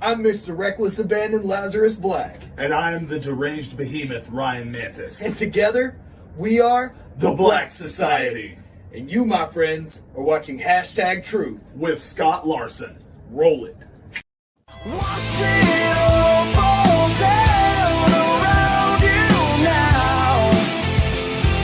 I'm Mr. Reckless Abandoned Lazarus Black. And I am the deranged behemoth Ryan Mantis. And together, we are the Black Society. And you, my friends, are watching Hashtag Truth with Scott Larson. Roll it. Watch it all fall down around you now.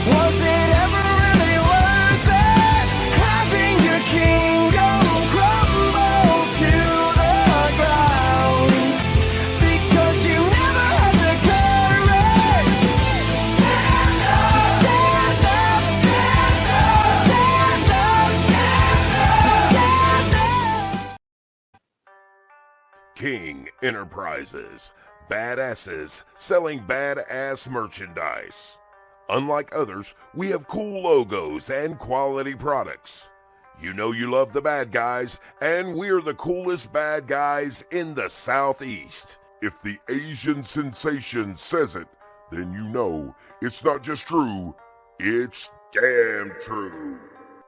Was it ever really worth it? Having your kingdom crumble to the ground? Because you never had the courage. Stand up, stand up, stand up, stand up, stand up. King Enterprises. Badasses selling badass merchandise. Unlike others, we have cool logos and quality products. You know you love the bad guys, and we're the coolest bad guys in the Southeast. If the Asian sensation says it, then you know it's not just true, it's damn true.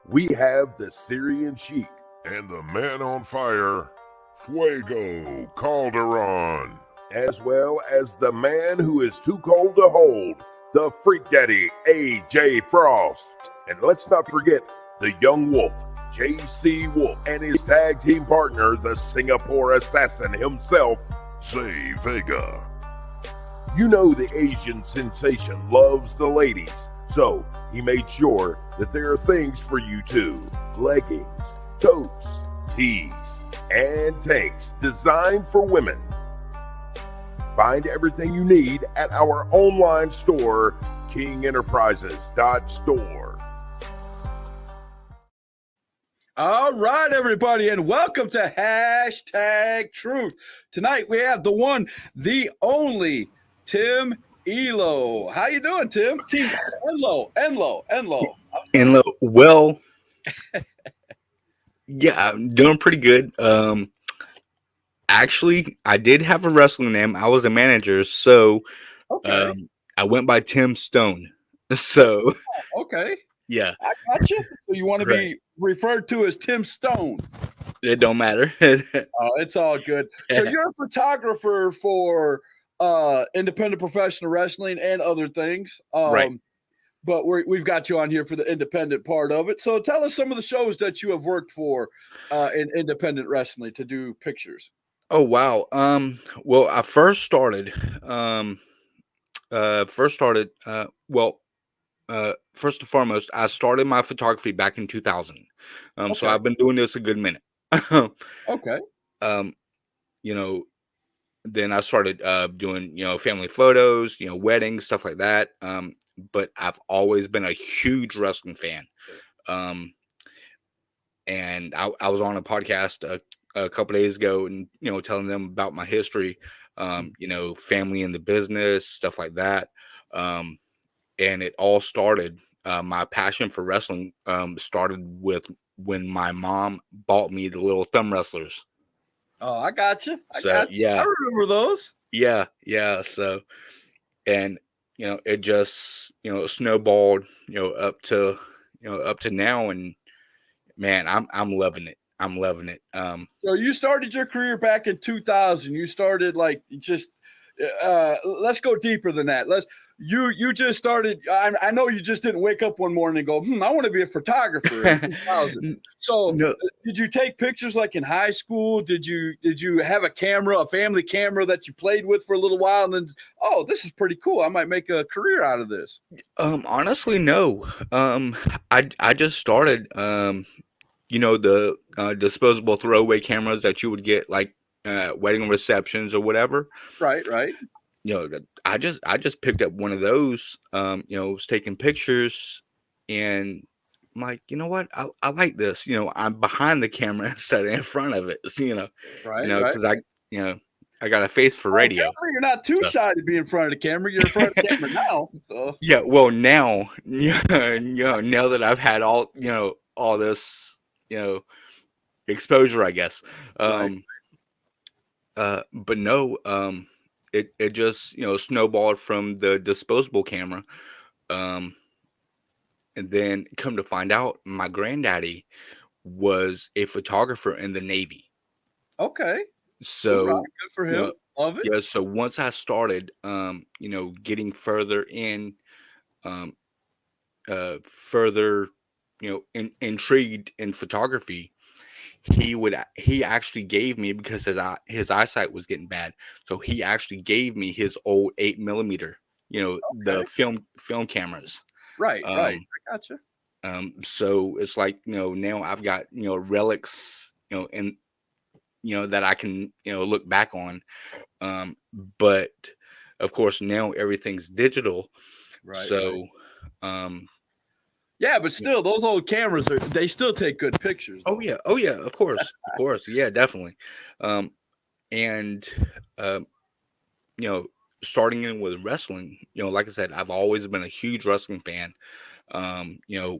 We have the Syrian Sheik and the Man on Fire, Fuego Calderon, as well as the man who is too cold to hold, the Freak Daddy, A.J. Frost. And let's not forget the Young Wolf, J.C. Wolf, and his tag team partner, the Singapore assassin himself, Zay Vega. You know the Asian sensation loves the ladies, so he made sure that there are things for you too. Leggings, totes, tees, and tanks designed for women. Find everything you need at our online store, kingenterprises.store. All right, everybody, and welcome to Hashtag Truth. Tonight we have the one, the only, Tim Enlow. How you doing, Tim? Enlow. Enlow. Well, yeah, I'm doing pretty good. Actually, I did have a wrestling name. I was a manager, so Okay. I went by Tim Stone. So, Okay. yeah, I got you. So you want to be referred to as Tim Stone? It don't matter. Oh, it's all good. So you're a photographer for independent professional wrestling and other things. Right. But we've got you on here for the independent part of it. So tell us some of the shows that you have worked for in independent wrestling to do pictures. Oh, wow. Well, I first started, first and foremost, I started my photography back in 2000. So Okay. I've been doing this a good minute. Okay. You know, then I started doing, family photos, weddings, stuff like that. But I've always been a huge wrestling fan. And I was on a podcast a couple days ago and, telling them about my history, family in the business, stuff like that. And it all started, my passion for wrestling started with when my mom bought me the little thumb wrestlers. Oh, I got you. Yeah. I remember those. Yeah. So, and, it just, snowballed, up to now. And man, I'm loving it. So you started your career back in 2000. You started let's go deeper than that. You just started. I know you just didn't wake up one morning and go, I want to be a photographer in 2000. So No. Did you take pictures like in high school? Did you have a family camera that you played with for a little while and then, oh, this is pretty cool, I might make a career out of this? Honestly, no. I just started, the disposable throwaway cameras that you would get like wedding receptions or whatever. Right. I just picked up one of those, was taking pictures, and I'm like, you know what? I like this. I'm behind the camera instead of in front of it. Right. Because I got a face for radio. Definitely you're not too shy to be in front of the camera. You're in front of the camera now. So. Yeah. Well, now, now that I've had all this, exposure, I guess. Right. But no, it just, snowballed from the disposable camera. And then come to find out, my granddaddy was a photographer in the Navy. Okay. So, Good for you him. know, Love it. yeah, so once I started, getting further in, um, further, intrigued in photography, he actually gave me, because his eyesight was getting bad, so he actually gave me his old 8 millimeter, the Okay. film cameras. Right. Um, I gotcha. so it's like, now I've got, relics, and that I can, look back on. But of course now everything's digital. Right. So, um, Yeah, but still, those old cameras they still take good pictures. oh Though. yeah, of course, yeah, definitely. Um, and um, you know, starting in with wrestling, like I said, I've always been a huge wrestling fan.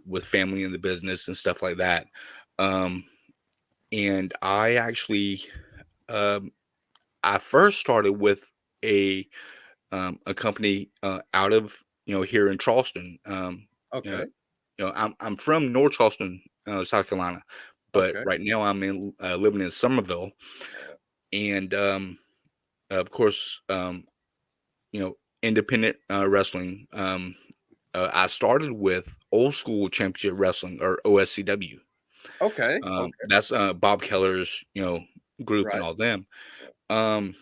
With family in the business and stuff like that. Um, and I actually, um, I first started with a company out of here in Charleston. You know, Okay. I'm from North Charleston, South Carolina, but Okay. right now I'm in living in Somerville, and of course, independent wrestling. I started with Old School Championship Wrestling, or OSCW. Okay. That's Bob Keller's group and Right. all them. Um,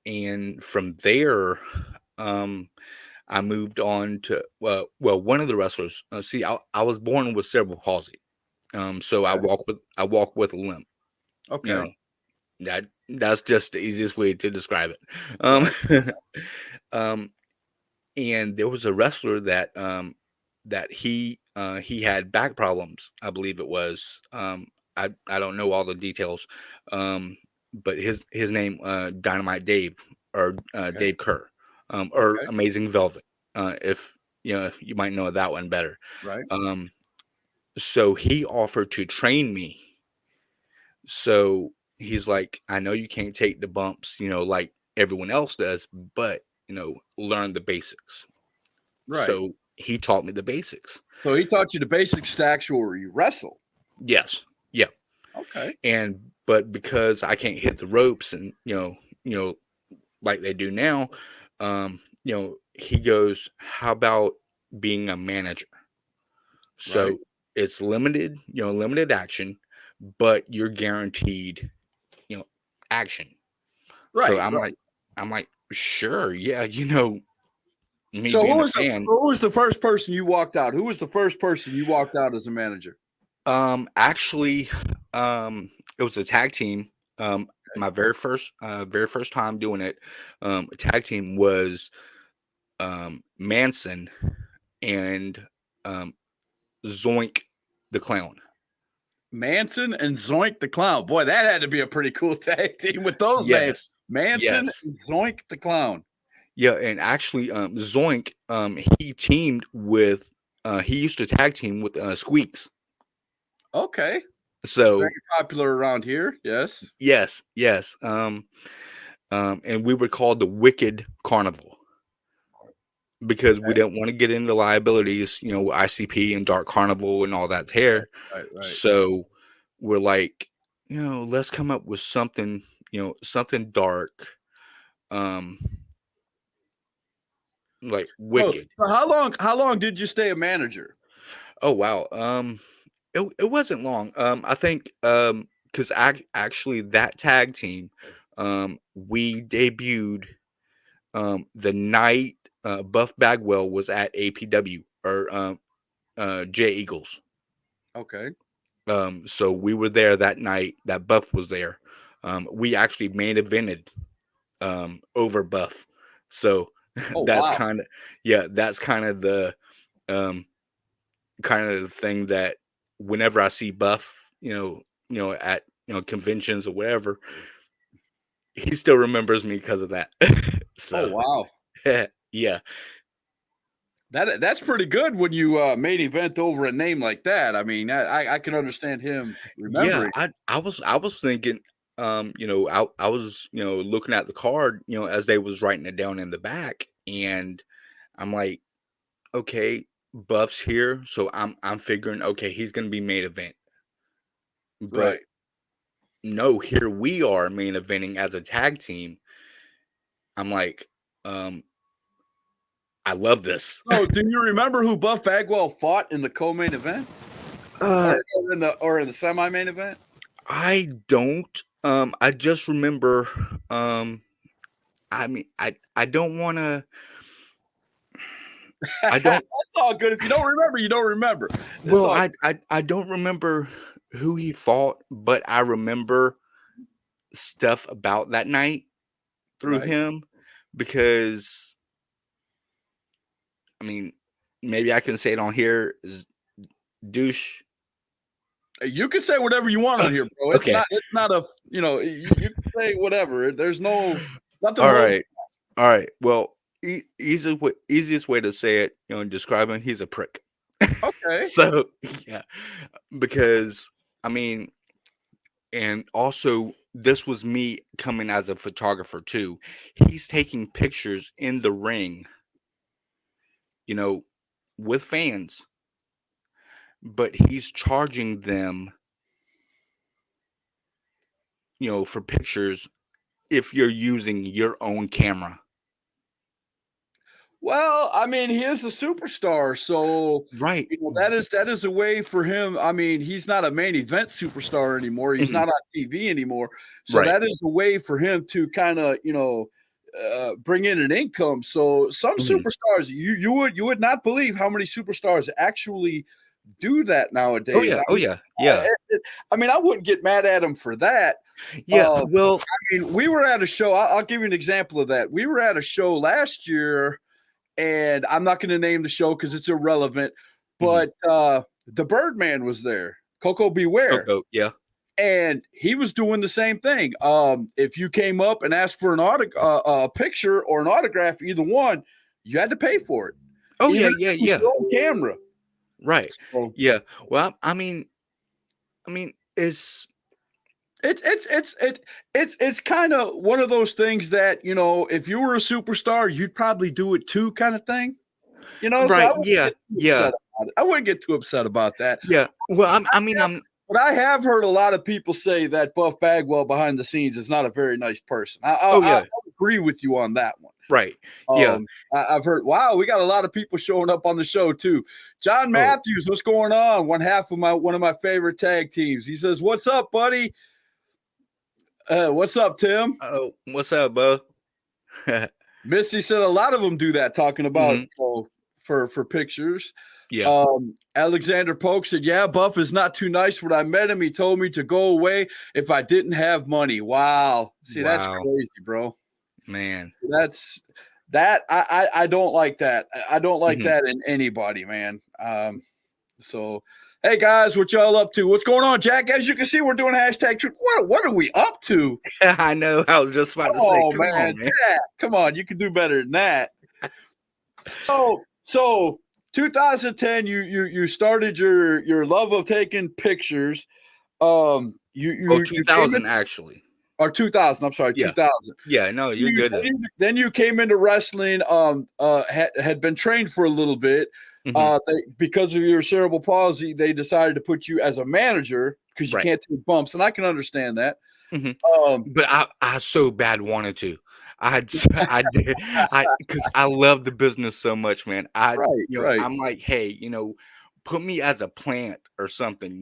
and from there, um, I moved on to one of the wrestlers. See, I was born with cerebral palsy. So Okay. I walk with a limp. You Okay. know, that's just the easiest way to describe it. Um, Right. um, and there was a wrestler that he had back problems. I believe it was. I don't know all the details. But his name Dynamite Dave, or Okay. Dave Kerr, or Okay. Amazing Velvet. If you might know that one better. Right. Um, so he offered to train me. So he's like, I know you can't take the bumps, like everyone else does, but learn the basics. Right. So he taught me the basics. So he taught you the basics to actually wrestle. Yes. Yeah. Okay. But because I can't hit the ropes, and like they do now, he goes, how about being a manager? Right. So it's limited, limited action, but you're guaranteed, action. So Right. Right. I'm like, sure, yeah, me So being a fan. who was the first person you walked out? Who was the first person you walked out as a manager? Actually, it was a tag team. Okay. My very first time doing it. A tag team was Manson and um, Zoink the Clown. Manson and Zoink the Clown. Boy, that had to be a pretty cool tag team with those names. Yes, Manson yes, and Zoink the Clown. yeah, and actually, Zoink, he teamed with, he used to tag team with Squeaks. Okay. Very So popular around here. Yes. yes, yes, and we were called the Wicked Carnival, because we Okay. didn't want to get into liabilities, ICP and Dark Carnival and all that's here. Right. So we're like, let's come up with something, something dark, um, like So, wicked. so how long did you stay a manager? Oh wow. It wasn't long. I think because actually that tag team, we debuted the night Buff Bagwell was at APW, or J Eagles. Okay. So we were there that night that Buff was there. We actually main evented over Buff. So Oh that's wow. kind of, yeah, that's um kind of the thing that whenever I see Buff, at conventions or whatever, he still remembers me because of that. Oh So wow. yeah. That's pretty good when you main event over a name like that. I mean, I can understand him Yeah, remembering. I was thinking, I was, looking at the card, as they was writing it down in the back, and I'm like, okay, Buff's here, so I'm figuring, okay, he's gonna be main event. But Right. no, here we are main eventing as a tag team. I'm like, I love this. So, do you remember who Buff Bagwell fought in the co-main event, or in the semi-main event? I don't. I just remember. I mean, I don't want to. I don't. That's all good. If you don't remember, you don't remember. It's Well, all- I don't remember who he fought, but I remember stuff about that night through Right. him because, I mean, maybe I can say it on here. Douche. You can say whatever you want on here, bro. It's Okay. not. It's not a. You can say whatever. There's no nothing. All wrong- right. All right. Well, easiest way to say it, describe him, he's a prick. Okay. So, yeah, because I mean, and also this was me coming as a photographer too. He's taking pictures in the ring, with fans, but he's charging them, for pictures if you're using your own camera. Well, I mean, he is a superstar, so Right. that is a way for him. I mean, he's not a main event superstar anymore. He's Mhm. not on TV anymore, so Right. that is a way for him to kind of bring in an income. So some Mhm. superstars, you would not believe how many superstars actually do that nowadays. Oh yeah. Oh yeah. Yeah. I mean, I wouldn't get mad at him for that. Yeah. Well, I mean, we were at a show. I'll give you an example of that. We were at a show last year, and I'm not going to name the show because it's irrelevant, but the Birdman was there, Coco Beware. Coco, yeah. And he was doing the same thing. If you came up and asked for a picture or an autograph, either one, you had to pay for it. Oh Even yeah. if it was your own camera. Right. So Yeah. Well, I mean, it's it's kind of one of those things that, if you were a superstar, you'd probably do it too, kind of thing. So right. I wouldn't Yeah. get too Yeah. upset about it. I wouldn't get too upset about that. Yeah. Well, I'm But I have heard a lot of people say that Buff Bagwell behind the scenes is not a very nice person. Oh, yeah. I agree with you on that one. right. Yeah. I've heard. Wow, we got a lot of people showing up on the show too. John Matthews, what's going on? One of my favorite tag teams. He says, "What's up, buddy? What's up, Tim?" Oh, what's up, bro? Missy said a lot of them do that, talking about for pictures. Yeah. Alexander Polk said, "Yeah, Buff is not too nice. When I met him, he told me to go away if I didn't have money." Wow. See, that's Wow. crazy, bro. Man. That's that. I don't like that. I don't like that in anybody, man. So, hey guys, what y'all up to? What's going on, Jack? As you can see, we're doing hashtag truth. What are we up to? I know. I was just about to say, Oh come man, on, man. Jack, come on, you can do better than that. So 2010, you started your love of taking pictures. You 2000 actually. or 2000. I'm sorry, Yeah. 2000. Yeah. No, you're good. Then you came into wrestling. Had been trained for a little bit. Because of your cerebral palsy, they decided to put you as a manager because you can't take bumps, and I can understand that. But I so bad wanted to. I did. Because I love the business so much, man. Right. I'm like, hey, put me as a plant or something.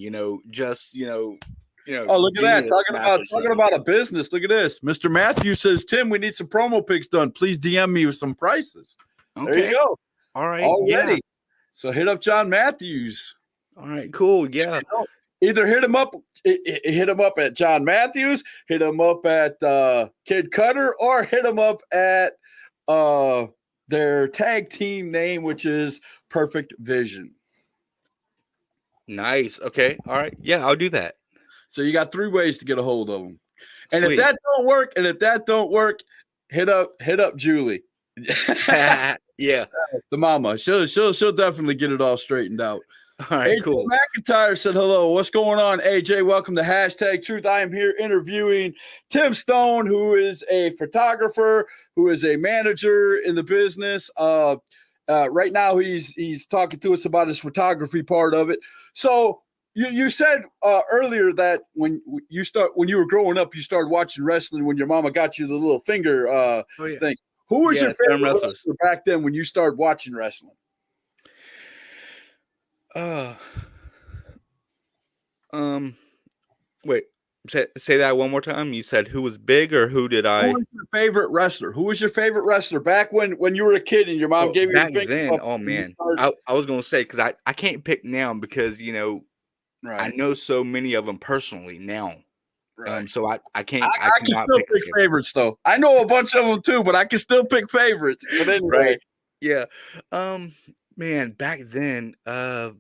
Just Oh, look at give that! me a Talking snap or talking something. about a business. Look at this. Mr. Matthews says, "Tim, we need some promo pics done. Please DM me with some prices." There Okay. you go. All right. Already. Yeah. So hit up John Matthews. All right. Cool. Yeah. Either hit him up at John Matthews, hit him up at Kid Cutter, or hit him up at their tag team name, which is Perfect Vision. Nice. Okay. All right. Yeah, I'll do that. So you got 3 ways to get a hold of them. And Sweet. if that don't work, hit up Julie. Yeah. The mama. She'll definitely get it all straightened out. All right. AJ Cool. McIntyre said hello. What's going on, AJ? Welcome to hashtag Truth. I am here interviewing Tim Stone, who is a photographer, who is a manager in the business. Right now, he's talking to us about his photography part of it. So you said earlier that when you were growing up, you started watching wrestling when your mama got you the little finger Oh, yeah. thing. Who was Yeah, your favorite thumb wrestlers. wrestler back then when you started watching wrestling? Um, wait, say that one more time. You said who was big or who did Who I? was your favorite wrestler? Who was your favorite wrestler back when you were a kid and your mom Oh, gave you the back finger? then, up oh and you man, started- I was gonna say because I can't pick now because I right, know so many of them personally now. right. So I I can cannot still pick a pick favorite. favorites though. I know a bunch of them too, but I can still pick favorites. But anyway, Right? Yeah. Man, back then, of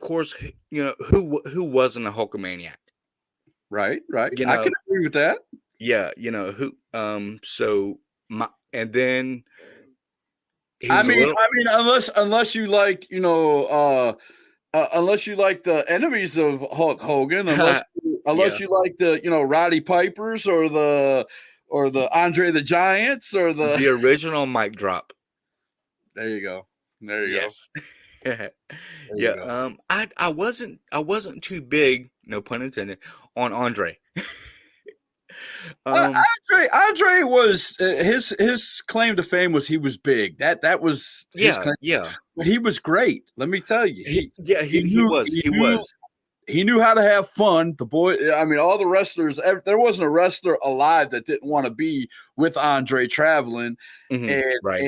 course, who wasn't a Hulkamaniac? right. You I can know, agree with that. yeah, who. So my and then he I was a mean, little. unless you like, unless you like the enemies of Hulk Hogan, unless Yeah, you like the Roddy Pipers or the Andre the Giants or the the original mic drop. there you go, there you go, Yes. there you Yeah. go. I wasn't too big, no pun intended, on Andre. Um. Andre was his claim to fame was he was big. That was his Yeah. claim, Yeah. but he was great. Let me tell you, He was. He was. he knew how to have fun. The boy, I mean, all the wrestlers. There wasn't a wrestler alive that didn't want to be with Andre traveling Mhm, right.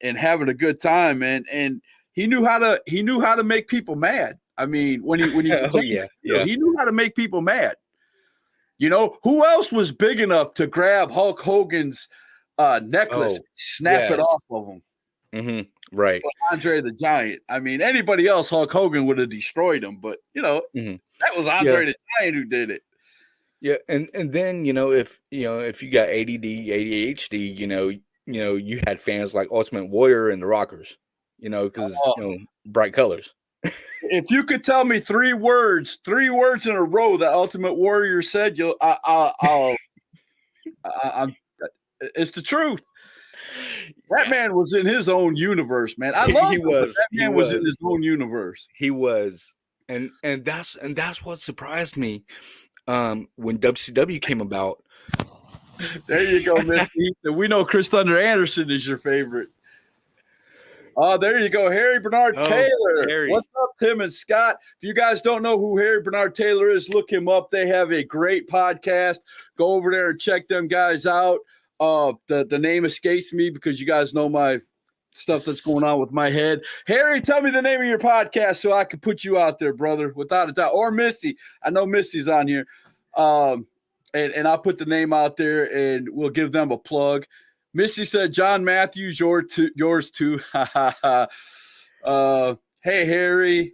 and having a good time. And he knew how to make people mad. I mean, when he Oh yeah. Yeah. he knew how to make people mad. Who else was big enough to grab Hulk Hogan's necklace, Oh snap it yes. off of him? Right. But Andre the Giant. I mean, anybody else, Hulk Hogan would have destroyed him. But Mhm. that was Yeah. Andre the Giant who did it. Yeah. And then if you got ADD, ADHD, you had fans like Ultimate Warrior and the Rockers. Because Oh, bright colors. if you could tell me three words in a row that Ultimate Warrior said, I'm. It's the truth. That Yeah, man was in his own universe, man. I love he him, but was. that He man was in was. his own universe. He was. And that's what surprised me when WCW came about. There you go, Misty. We know Chris Thunder Anderson is your favorite. Oh, there you go. Harry Bernard Oh, Taylor. Harry. What's up, Tim and Scott? If you guys don't know who Harry Bernard Taylor is, look him up. They have a great podcast. Go over there and check them guys out. The name escapes me because you guys know my stuff that's going on with my head. Harry, tell me the name of your podcast so I can put you out there, brother, without a doubt. Or Missy. I know Missy's on here. And I'll put the name out there and we'll give them a plug. Missy said, John Matthews, yours too. Hey, Harry.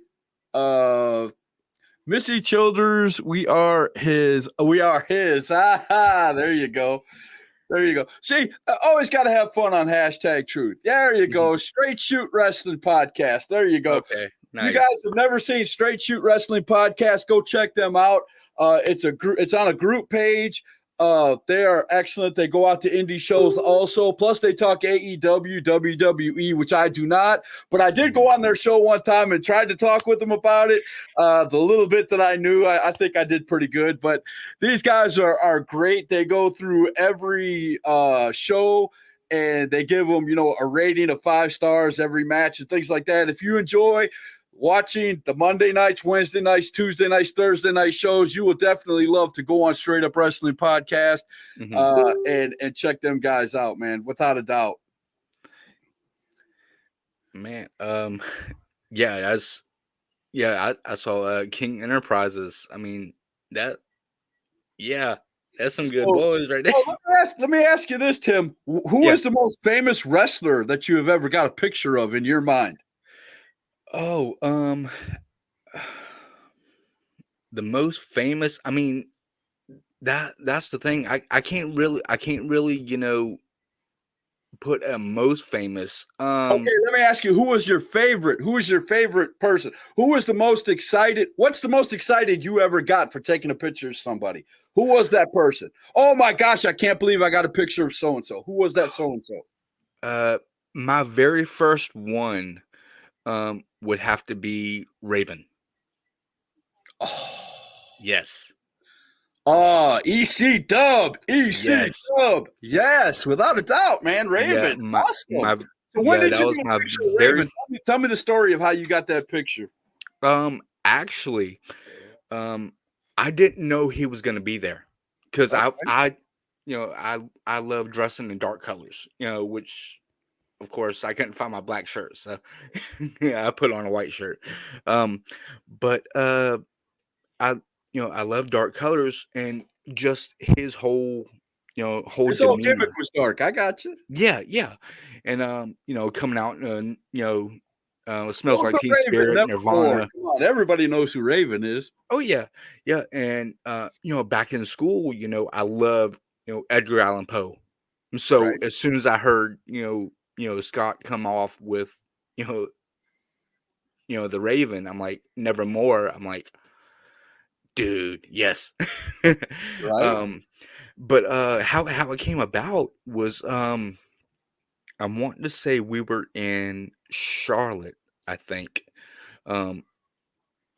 Missy Childers, we are his. There you go. There you go. See, I always got to have fun on hashtag truth. There you go. Straight Shoot Wrestling Podcast. There you go. Okay. Nice. You guys have never seen Straight Shoot Wrestling Podcast, go check them out. It's on a group page. They are excellent. They go out to indie shows also. Plus, they talk AEW, WWE, which I do not. But I did go on their show one time and tried to talk with them about it. The little bit that I knew, I think I did pretty good. But these guys are great. They go through every show and they give them, a rating of 5 stars every match and things like that. If you enjoy watching the Monday nights, Wednesday nights, Tuesday nights, Thursday night shows, you will definitely love to go on Straight Up Wrestling Podcast and check them guys out, man, without a doubt. Man, yeah, I saw King Enterprises. I mean, that's some good boys right there. Well, let me ask you this, Tim. Who is the most famous wrestler that you have ever got a picture of in your mind? Oh, the most famous. I mean, that's the thing. I can't really, put a most famous. Okay, let me ask you, who was your favorite? Who was your favorite person? Who was the most excited? What's the most excited you ever got for taking a picture of somebody? Who was that person? Oh my gosh, I can't believe I got a picture of so-and-so. Who was that so-and-so? My very first one would have to be Raven. Oh, Yes. EC Dub, EC Yes. Dub. Yes, without a doubt, man. Yeah, Raven, awesome. my So when yeah, did that you was get a my picture of very Raven? Tell me the story of how you got that picture. actually, um I didn't know he was going to be there cuz Okay. I love dressing in dark colors, which of course I couldn't find my black shirt, so yeah, I put on a white shirt. Um but I I love dark colors and just his whole His whole gimmick demeanor. was dark. I got you. Yeah, yeah. And coming out and it smells Who's like the Teen Raven? Spirit, Nevermore. Nirvana. Come on, everybody knows who Raven is. Oh yeah. Yeah, and back in school, I love, Edgar Allan Poe. And so Right. as soon as I heard, Scott come off with, you know, the Raven, I'm like, Nevermore. I'm like, dude, yes. Right. um but how it came about was I'm wanting to say we were in Charlotte, I think. Um,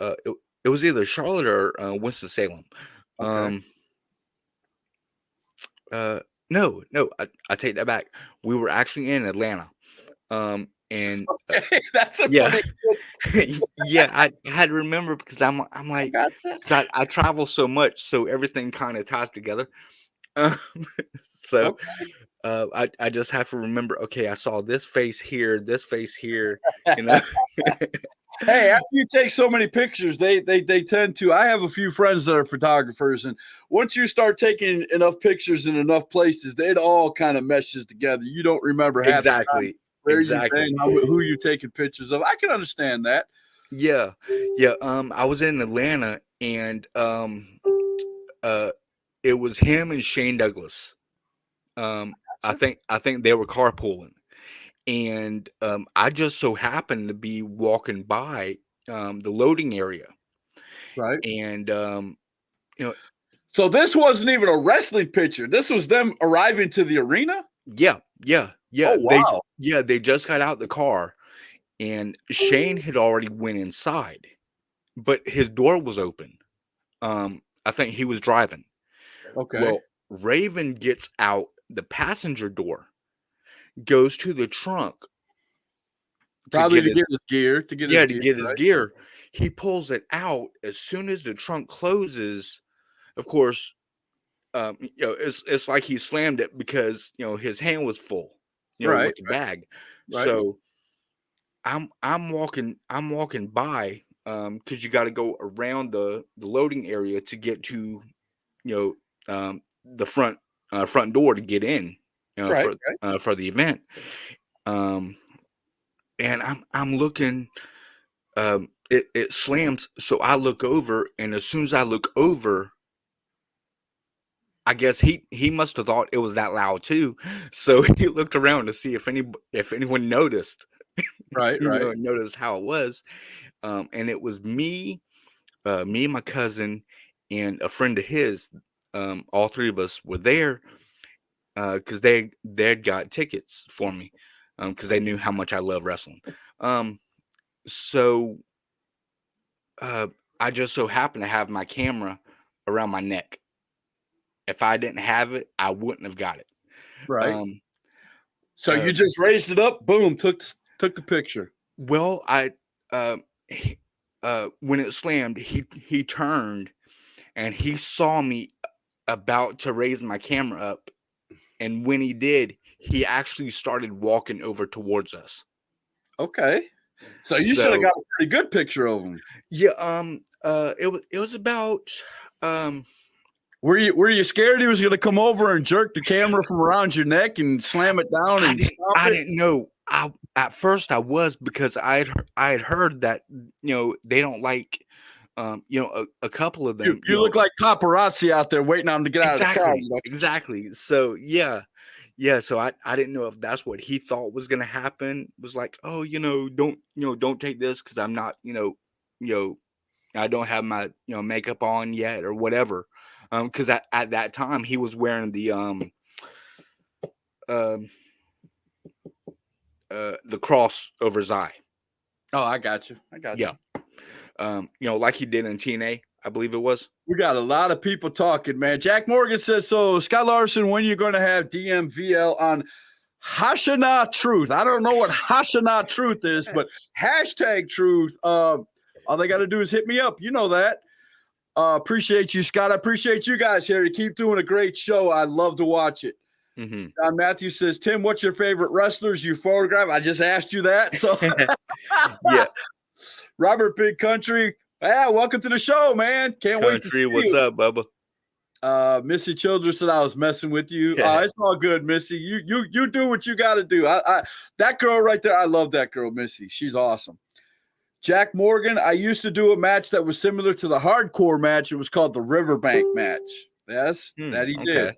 it was either Charlotte or Winston-Salem. Okay. Um, uh, no, I take that back. We were actually in Atlanta. And That's a yeah, funny. yeah, I had to remember because I'm I like, got that. because I travel so much, so everything kind of ties together. Um, so Okay. I just have to remember. Okay, I saw this face here, this face here. You know. Hey, after you take so many pictures, they tend to. I have a few friends that are photographers, and once you start taking enough pictures in enough places, it all kind of meshes together. You don't remember half the time Exactly. where you've Exactly. been, who you're taking pictures of. I can understand that. Yeah. Yeah. I was in Atlanta and uh it was him and Shane Douglas. I think they were carpooling. And I just so happened to be walking by the loading area. Right. And you know, So this wasn't even a wrestling picture. This was them arriving to the arena. yeah, yeah, yeah. Oh wow. They just got out the car and Shane had already went inside, but his door was open. I think he was driving. Okay. Well, Raven gets out the passenger door, goes to the trunk to Probably get to it. get his gear. To get his Yeah, to gear. get his Right. gear. He pulls it out as soon as the trunk closes. Of course, it's like he slammed it because his hand was full, Right. with the bag. Right. So I'm walking by because you got to go around the loading area to get to the front door to get in Right. for the event. Um, and I'm looking. It slams, so I look over, and as soon as I look over, I guess he must have thought it was that loud too. So he looked around to see if anyone noticed, Right. Right. noticed how it was. And it was me, my cousin, and a friend of his. All three of us were there because they'd got tickets for me because they knew how much I love wrestling. So I just so happened to have my camera around my neck. If I didn't have it, I wouldn't have got it. Right. Um, So uh, you just raised it up, boom, took the picture. well, when it slammed, he turned and he saw me about to raise my camera up, and when he did, he actually started walking over towards us. Okay. So you should have So got a pretty good picture of him. yeah, it was about Were you scared he was going to come over and jerk the camera from around your neck and slam it down I and didn't stop I it? didn't know. At first I was because I had heard that they don't like a couple of them You look like paparazzi out there waiting on him to get out of the car. exactly. So yeah. So I didn't know if that's what he thought was gonna happen. It was like, oh, don't take this because I'm not you know I don't have my makeup on yet or whatever. Because at that time he was wearing um the cross over his eye. Oh, I got you. I got Yeah. you. Like he did in TNA. I believe it was. We got a lot of people talking, man. Jack Morgan says, so Scott Larson, when are you going to have DMVL on Hashanah Truth? I don't know what Hashanah Truth is, but hashtag truth. All they got to do is hit me up. You know that. Appreciate you, Scott. I appreciate you guys here. You keep doing a great show. I love to watch it. Mm-hmm. John Matthews says, Tim, what's your favorite wrestlers you photograph? I just asked you that. So Yeah. Robert Big Country. Yeah, welcome to the show, man. Can't wait to see What's you. up, Bubba? Missy Childress said I was messing with you. It's all good, Missy. You do what you got to do. That girl right there, I love that girl, Missy. She's awesome. Jack Morgan, I used to do a match that was similar to the hardcore match. It was called the Riverbank match. Yes, that he did.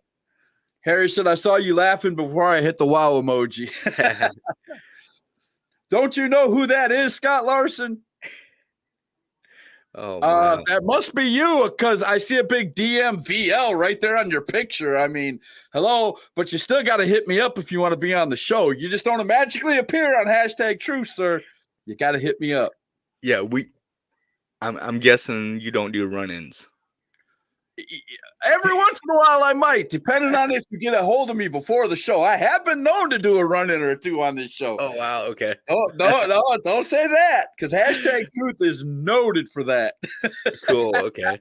Harry said, I saw you laughing before I hit the wow emoji. Don't you know who that is, Scott Larson? Oh, wow. That must be you, because I see a big DMVL right there on your picture. I mean, hello, but you still got to hit me up if you want to be on the show. You just don't magically appear on hashtag truth, sir. You got to hit me up. Yeah, I'm guessing you don't do run-ins. Every once in a while I might, depending on if you get a hold of me before the show. I have been known to do a run-in or two on this show. Oh, wow. Okay. Oh, no, don't say that, because hashtag truth is noted for that. Cool. Okay.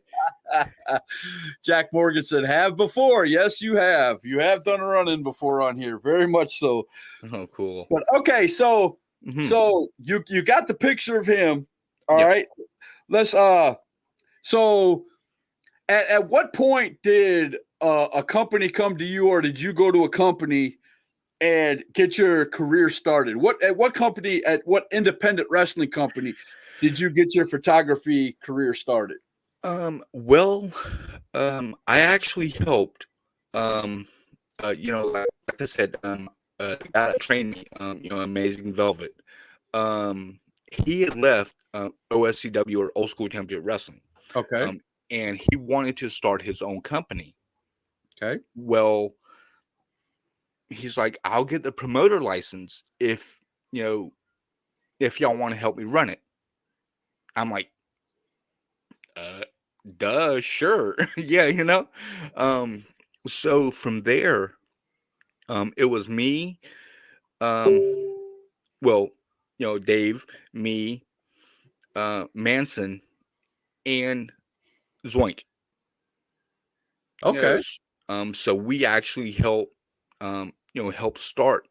Jack Morgan said, have before. Yes, you have. You have done a run-in before on here. Very much so. Oh, cool. But okay, so so you got the picture of him. All right. Let's so at what point did a company come to you, or did you go to a company and get your career started? At what independent wrestling company did you get your photography career started? Well, I actually helped. Like I said, the guy that trained me, Amazing Velvet. He had left OSCW, or Old School Championship Wrestling. Okay. And he wanted to start his own company. Okay. Well, he's like, I'll get the promoter license if y'all want to help me run it. I'm like, duh, sure. Yeah, so from there, it was me, Dave, me, Manson, and Zoink. Okay. So we actually help start,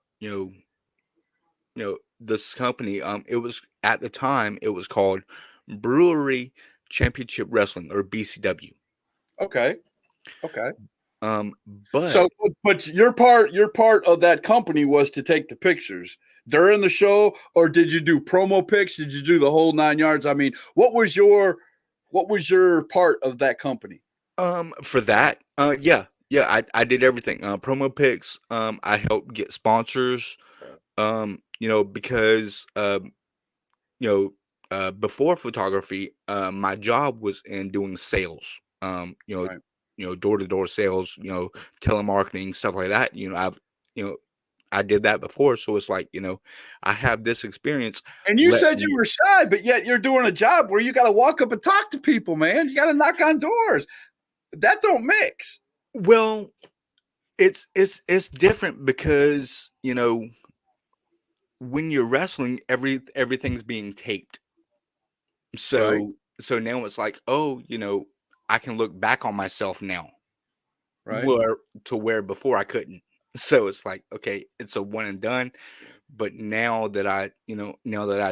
this company. It was, at the time, it was called Brewery Championship Wrestling, or BCW. Okay. But your part of that company was to take the pictures during the show, or did you do promo pics? Did you do the whole 9 yards? I mean, what was your part of that company? For that, I did everything. Promo pics. I helped get sponsors. Because before photography, my job was in doing sales. Right. Door-to-door sales, telemarketing, stuff like that. I did that before, so it's like, I have this experience. And you said you were shy, but yet you're doing a job where you got to walk up and talk to people, man. You got to knock on doors. That don't mix. Well, it's different because, when you're wrestling, everything's being taped. So Right. So now it's like, oh, I can look back on myself now. Right. Where before I couldn't. So it's like, okay, it's a one and done. But now that I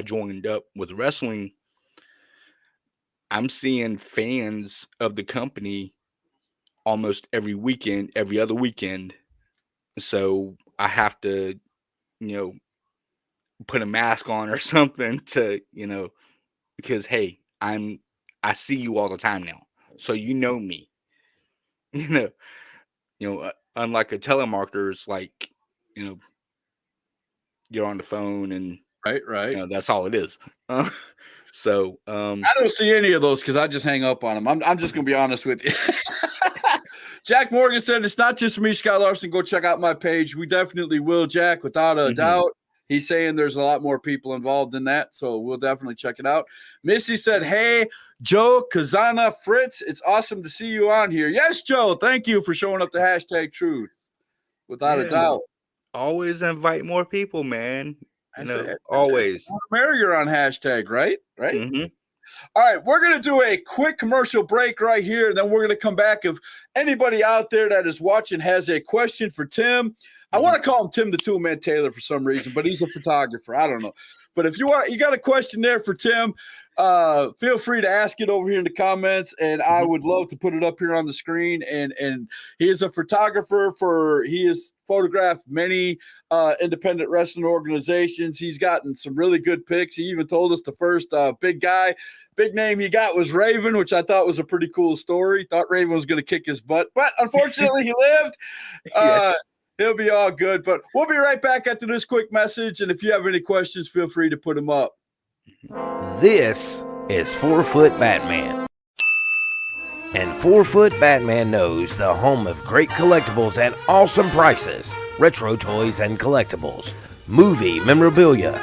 joined up with wrestling, I'm seeing fans of the company almost every weekend, every other weekend. So I have to, put a mask on or something to, because hey, I see you all the time now. So you know me. Unlike a telemarketer, it's like, you're on the phone and right. That's all it is. So I don't see any of those because I just hang up on them. I'm just gonna be honest with you. Jack Morgan said it's not just me, Scott Larson. Go check out my page. We definitely will, Jack, without a doubt. He's saying there's a lot more people involved in that, so we'll definitely check it out. Missy said, hey, Joe Kazana Fritz. It's awesome to see you on here. Yes, Joe. Thank you for showing up to hashtag truth. Without a Yeah, doubt. always invite more people, man. That's it. Always. You're on hashtag, right? Right. Mm-hmm. All right, we're going to do a quick commercial break right here. Then we're going to come back. If anybody out there that is watching has a question for Tim, I want to call him Tim the Toolman Taylor for some reason, but he's a photographer. I don't know. But if you got a question there for Tim, feel free to ask it over here in the comments, and I would love to put it up here on the screen. And he is a photographer he has photographed many independent wrestling organizations. He's gotten some really good pics. He even told us the first big name he got was Raven, which I thought was a pretty cool story. Thought Raven was going to kick his butt, but unfortunately he lived. Yes. He'll be all good. But we'll be right back after this quick message. And if you have any questions, feel free to put them up. This is 4 Foot Batman. And 4 Foot Batman knows the home of great collectibles at awesome prices. Retro toys and collectibles, movie memorabilia,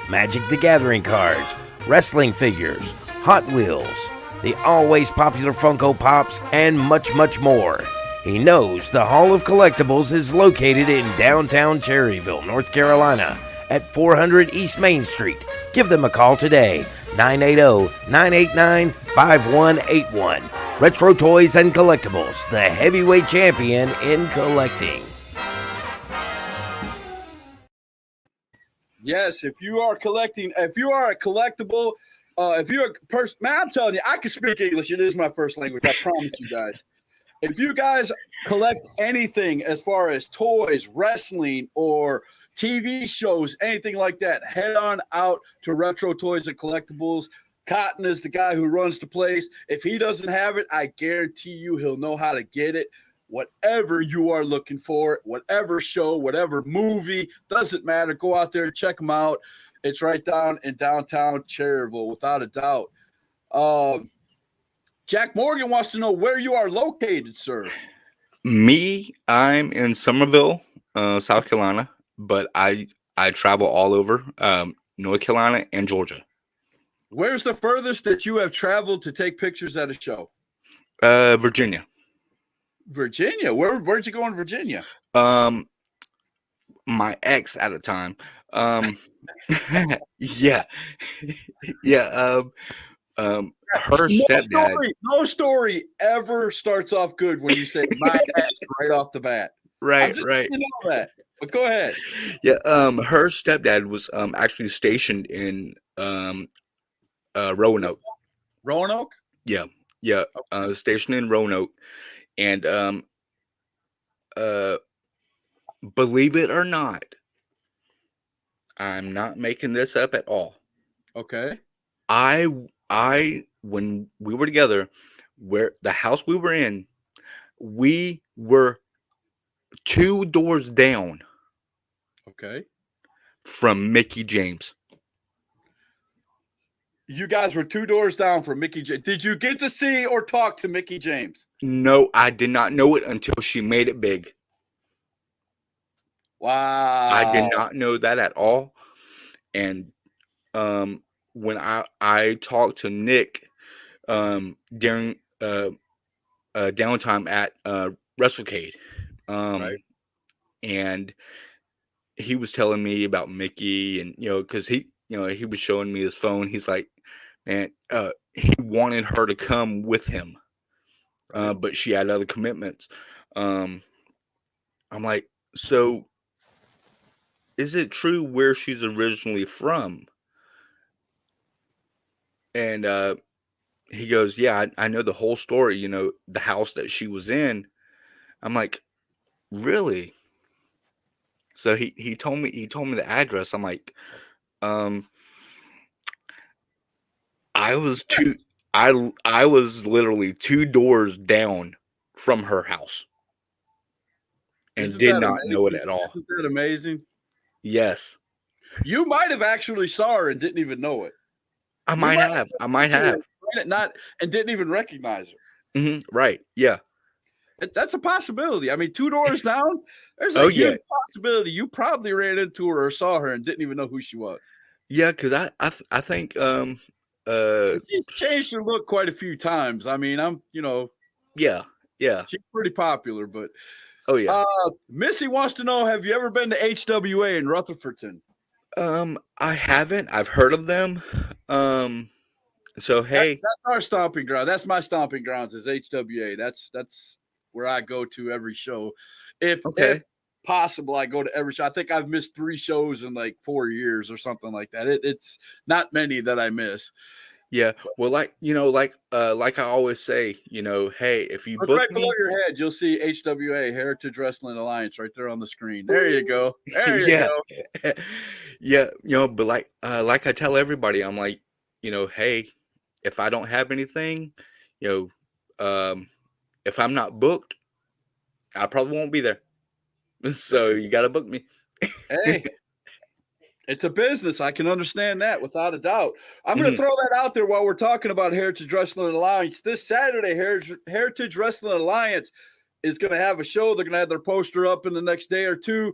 Magic the Gathering cards, wrestling figures, Hot Wheels, the always popular Funko Pops, and much, much more. He knows the Hall of Collectibles is located in downtown Cherryville, North Carolina, at 400 East Main Street. Give them a call today, 980-989-5181. Retro Toys and Collectibles, the heavyweight champion in collecting. Yes, if you are a collectible, if you're a person, man, I'm telling you, I can speak English. It is my first language. I promise you guys. If you guys collect anything as far as toys, wrestling, or TV shows, anything like that, head on out to Retro Toys and Collectibles. Cotton is the guy who runs the place. If he doesn't have it, I guarantee you he'll know how to get it. Whatever you are looking for, whatever show, whatever movie, doesn't matter. Go out there and check them out. It's right down in downtown Cherryville, without a doubt. Jack Morgan wants to know where you are located, sir. Me, I'm in Somerville, South Carolina, but I travel all over North Carolina and Georgia. Where's the furthest that you have traveled to take pictures at a show? Virginia. Virginia? Where'd you go in Virginia? My ex at the time. Yeah. Yeah. Her stepdad. No story ever starts off good when you say my ex right off the bat. Right. You know that. But go ahead. Yeah. Her stepdad was actually stationed in Roanoke. Roanoke? Yeah. Stationed in Roanoke. And believe it or not, I'm not making this up at all. Okay. I when we were together, where the house we were in, we were 2 doors down. Okay. From Mickey James. You guys were 2 doors down from Mickey James. Did you get to see or talk to Mickey James? No, I did not know it until she made it big. Wow. I did not know that at all. And when I talked to Nick during downtime at WrestleCade, right. And he was telling me about Mickey, and because he was showing me his phone. He's like, man, he wanted her to come with him, but she had other commitments. I'm like, so is it true where she's originally from? And he goes, yeah, I know the whole story, the house that she was in. I'm like, really? So he told me the address. I'm like, I was literally 2 doors down from her house and did not know it at all. Isn't that amazing? Yes. You might have actually saw her and didn't even know it. I might have. Not and didn't even recognize her. Mm-hmm. Right. Yeah. That's a possibility. I mean, 2 doors down, there's a huge possibility you probably ran into her or saw her and didn't even know who she was. Yeah, because I think She's changed her look quite a few times. I mean, yeah. she's pretty popular, but Oh yeah. Missy wants to know, have you ever been to HWA in Rutherfordton? I haven't. I've heard of them. So hey, That's our stomping ground. That's my stomping grounds is HWA. That's where I go to every show. If possible, I go to every show. I think I've missed 3 shows in like 4 years or something like that. It's not many that I miss. yeah. Well, like I always say, hey, if you Look book right me, below your head, you'll see HWA, Heritage Wrestling Alliance, right there on the screen. There you go. There you yeah, go. yeah, but like I tell everybody, I'm like, hey, if I don't have anything, if I'm not booked, I probably won't be there. So you got to book me. Hey, it's a business. I can understand that without a doubt. I'm going to throw that out there while we're talking about Heritage Wrestling Alliance. This Saturday, Heritage Wrestling Alliance is going to have a show. They're going to have their poster up in the next day or two.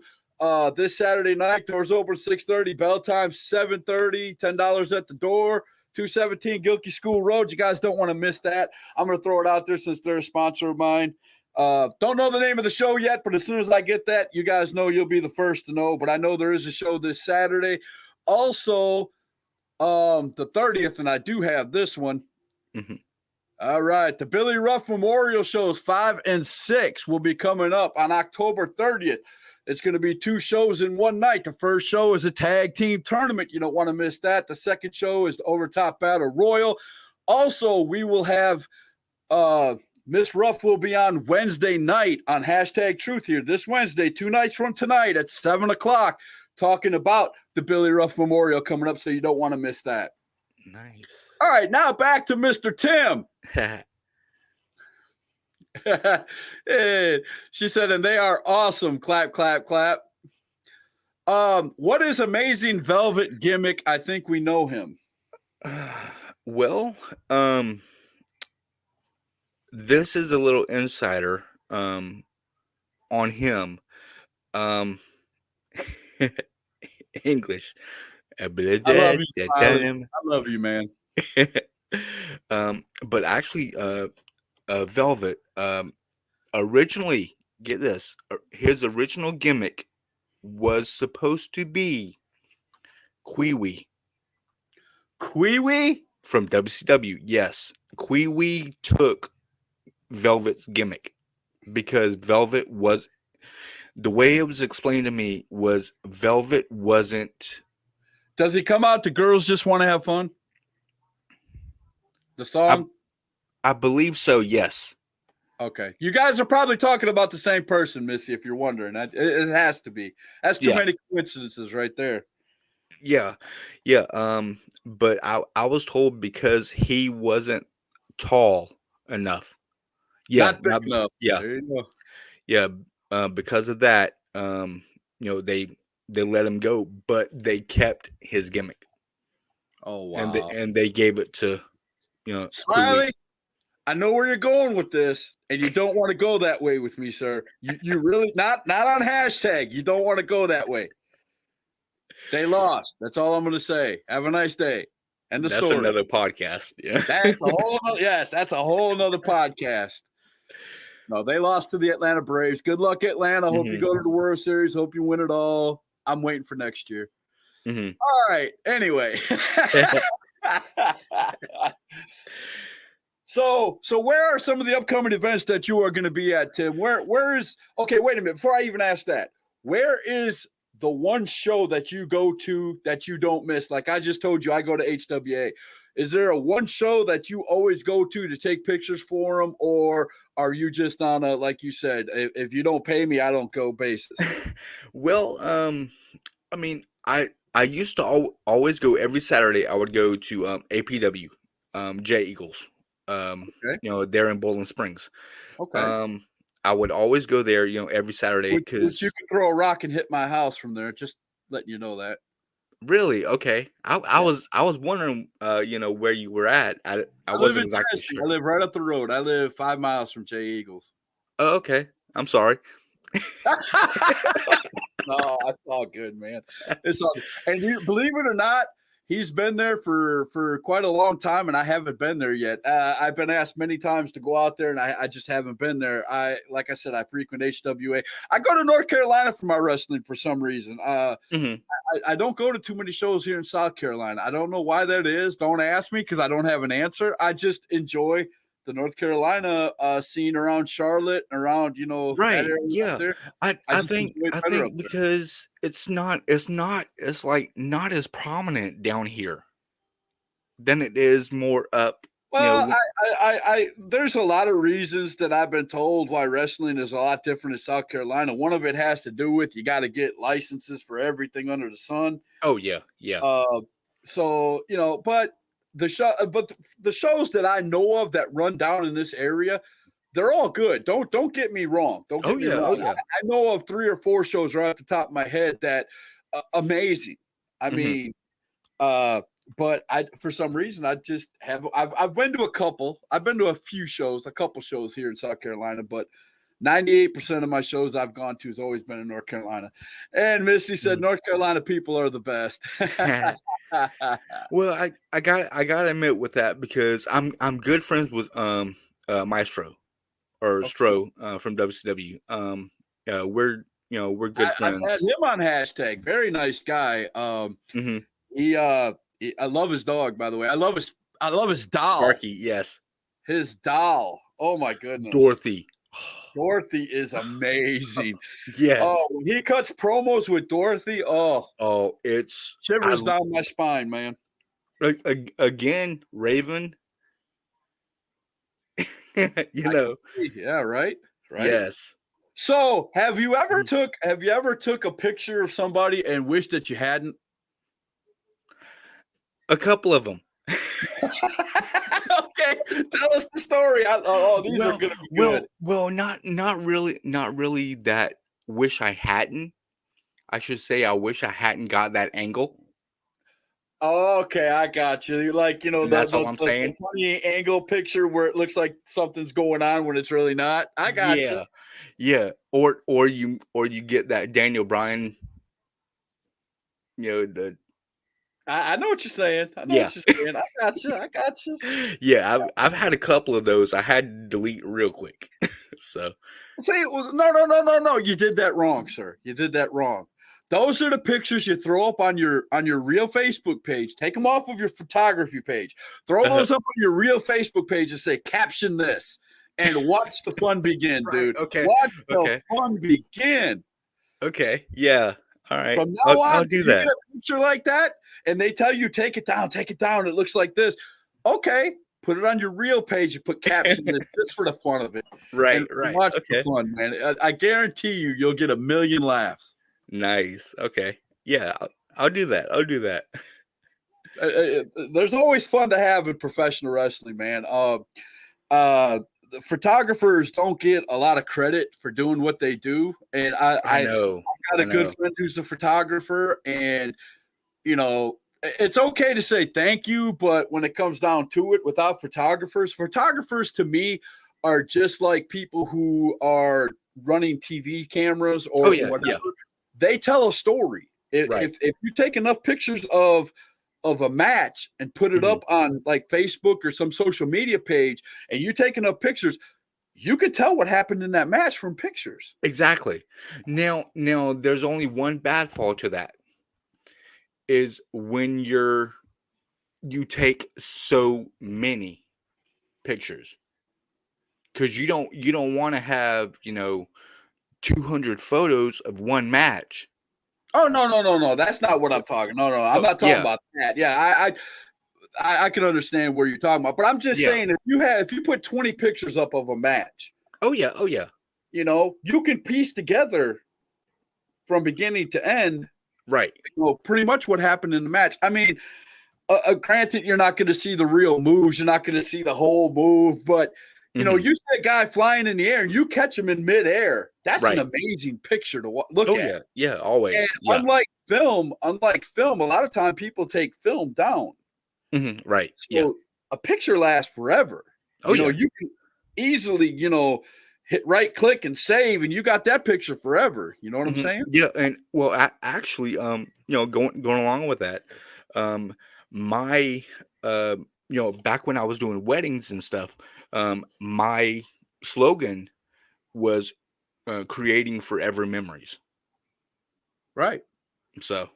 This Saturday night, doors open 6:30, bell time 7:30, $10 at the door. 217 Gilkey School Road. You guys don't want to miss that. I'm going to throw it out there since they're a sponsor of mine. Don't know the name of the show yet, but as soon as I get that, you guys know you'll be the first to know. But I know there is a show this Saturday. Also, the 30th, and I do have this one. Mm-hmm. All right. The Billy Ruff Memorial Shows 5 and 6 will be coming up on October 30th. It's going to be 2 shows in one night. The first show is a tag team tournament. You don't want to miss that. The second show is the Overtop Battle Royal. Also, we will have Miss Ruff will be on Wednesday night on Hashtag Truth here this Wednesday, 2 nights from tonight at 7 o'clock, talking about the Billy Ruff Memorial coming up, so you don't want to miss that. Nice. All right, now back to Mr. Tim. Hey, she said, and they are awesome. Clap, clap, clap. What is Amazing Velvet gimmick? I think we know him. Well, this is a little insider on him. English. I love you, Smiley. I love you, man. But actually, Velvet, originally, get this, his original gimmick was supposed to be Kwee-Wee. Kwee-Wee? From WCW, yes. Kwee-Wee took Velvet's gimmick because Velvet was, the way it was explained to me was Velvet wasn't. Does he come out to Girls Just Want to Have Fun? The song? I believe so, yes. Okay. You guys are probably talking about the same person, Missy, if you're wondering. It has to be. That's too many coincidences right there. Yeah. But I was told because he wasn't tall enough. Yeah. Not big enough. Yeah. There you go. Yeah. Because of that, they let him go, but they kept his gimmick. Oh, wow. And they gave it to, Smiley, I know where you're going with this, and you don't want to go that way with me, sir. You really not on hashtag. You don't want to go that way. They lost. That's all I'm going to say. Have a nice day. And that's story. Another podcast. Yeah, that's a whole. That's a whole nother podcast. No, they lost to the Atlanta Braves. Good luck, Atlanta. Hope you go to the World Series. Hope you win it all. I'm waiting for next year. Mm-hmm. All right. Anyway. So where are some of the upcoming events that you are going to be at, Tim? Where is, okay, wait a minute. Before I even ask that, where is the one show that you go to that you don't miss? Like I just told you, I go to HWA. Is there a one show that you always go to take pictures for them? Or are you just on a, like you said, if you don't pay me, I don't go basis? Well, I mean, I used to always go every Saturday. I would go to APW, J Eagles. Okay. They're in Bowling Springs. Okay. I would always go there, every Saturday because you can throw a rock and hit my house from there. Just letting you know that. Really? Okay. I was wondering, where you were at. I wasn't exactly sure. I live right up the road. I live 5 miles from J Eagles. Oh, okay. I'm sorry. No, it's all good, man. It's all good. And you believe it or not, he's been there for quite a long time, and I haven't been there yet. I've been asked many times to go out there, and I just haven't been there. Like I said, I frequent HWA. I go to North Carolina for my wrestling for some reason. Hmm. I don't go to too many shows here in South Carolina. I don't know why that is. Don't ask me because I don't have an answer. I just enjoy the North Carolina scene around Charlotte, around that Right. area Yeah. up there. I just think enjoy it I better up think there. because it's like not as prominent down here than it is more up. Well, I there's a lot of reasons that I've been told why wrestling is a lot different in South Carolina. One of it has to do with you got to get licenses for everything under the sun. Oh yeah, yeah. So but the shows that I know of that run down in this area, they're all good. Don't get me wrong. Don't Oh get me yeah, wrong. oh yeah. I know of 3 or 4 shows right off the top of my head that amazing. I Mhm. mean, but for some reason I just have I've been to a couple. I've been to a few shows, a couple shows here in South Carolina, but 98% of my shows I've gone to has always been in North Carolina. And Misty said North Carolina people are the best. Well, I gotta admit with that because I'm good friends with Maestro or Stro from WCW. We're good I've had friends. him on hashtag. Very nice guy. Hmm. I love his dog, by the way. I love his doll. Sparky, yes. His doll. Oh my goodness. Dorothy. Dorothy is amazing. Yes. Oh, when he cuts promos with Dorothy, Oh, it's shivers down my spine, man. again, Raven. Yeah, right. Yes. So, have you ever took a picture of somebody and wished that you hadn't? A couple of them. Okay, tell us the story. These are gonna be good. Well, not really that wish I hadn't. I should say I wish I hadn't got that angle. Okay, I got you. You're like, That's all I'm saying. the funny angle picture where it looks like something's going on when it's really not. I got you. Yeah. Or you get that Daniel Bryan, I know what you're saying. I got you. Yeah, I've had a couple of those. I had to delete real quick. So See, no. You did that wrong, sir. You did that wrong. Those are the pictures you throw up on your real Facebook page. Take them off of your photography page. Throw those up on your real Facebook page and say, caption this and watch the fun begin, Right, dude. okay, Watch the okay. fun begin. okay, yeah. All right. From now on, I'll do you that. get a picture like that, and they tell you take it down. It looks like this. Okay, put it on your real page and put caption this just for the fun of it. Right, And right. watch Okay. the fun, man. I guarantee you'll get a million laughs. Nice. Okay. Yeah, I'll do that. There's always fun to have in professional wrestling, man. The photographers don't get a lot of credit for doing what they do, and I know. I've got a good friend who's a photographer, and it's okay to say thank you, but when it comes down to it, without photographers to me are just like people who are running TV cameras or whatever. Yeah. They tell a story. Right. If you take enough pictures of a match and put it up on like Facebook or some social media page, and you take enough pictures, you could tell what happened in that match from pictures. Exactly. Now there's only one bad fall to that. Is when you take so many pictures. Because you don't want to have, 200 photos of one match. Oh no. That's not what I'm talking. No. I'm not talking about that. Yeah, I can understand where you're talking about, but I'm just saying if you put 20 pictures up of a match. Oh yeah. You can piece together from beginning to end. Right. Pretty much what happened in the match. I mean, granted, you're not going to see the real moves. You're not going to see the whole move, but you see a guy flying in the air and you catch him in midair. That's an amazing picture to look at. Oh yeah, always. And yeah. unlike film, a lot of time people take film down. Right. So a picture lasts forever. Oh yeah. You can easily, hit right click and save, and you got that picture forever. You know what I'm saying? Yeah, and well, actually, going along with that, my back when I was doing weddings and stuff, my slogan was creating forever memories. Right. So,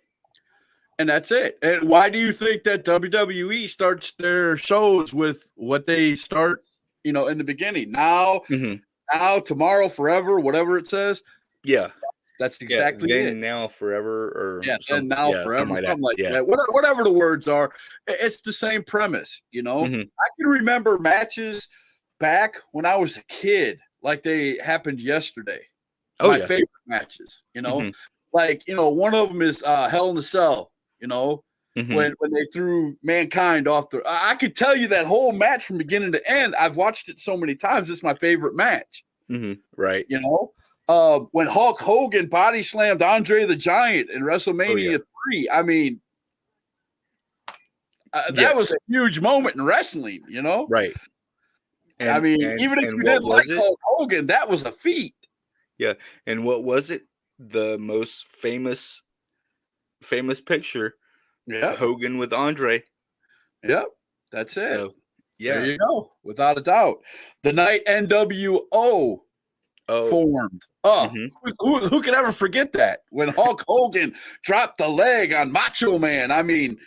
And that's it. And why do you think that WWE starts their shows with what they start, in the beginning? Now, mhm. now, tomorrow, forever, whatever it says. Yeah. That's exactly then, it. now, forever, or Yeah, and now forever, something like that. Yeah. Whatever the words are, it's the same premise. Mhm. I can remember matches back when I was a kid, like they happened yesterday. Oh, My yeah. favorite matches, Mhm. like one of them is Hell in the Cell. Mhm. When they threw Mankind off the. I could tell you that whole match from beginning to end. I've watched it so many times. It's my favorite match. Mhm. Right. When Hulk Hogan body slammed Andre the Giant in WrestleMania 3, I mean, that was a huge moment in wrestling, Right. I mean, even if you didn't like Hulk Hogan, that was a feat. Yeah. And what was it? The most famous picture. Yeah. Hogan with Andre. Yep. That's it. So, yeah. There you go. Without a doubt. The night NWO formed. Mhm. Who could ever forget that? When Hulk Hogan dropped the leg on Macho Man. I mean,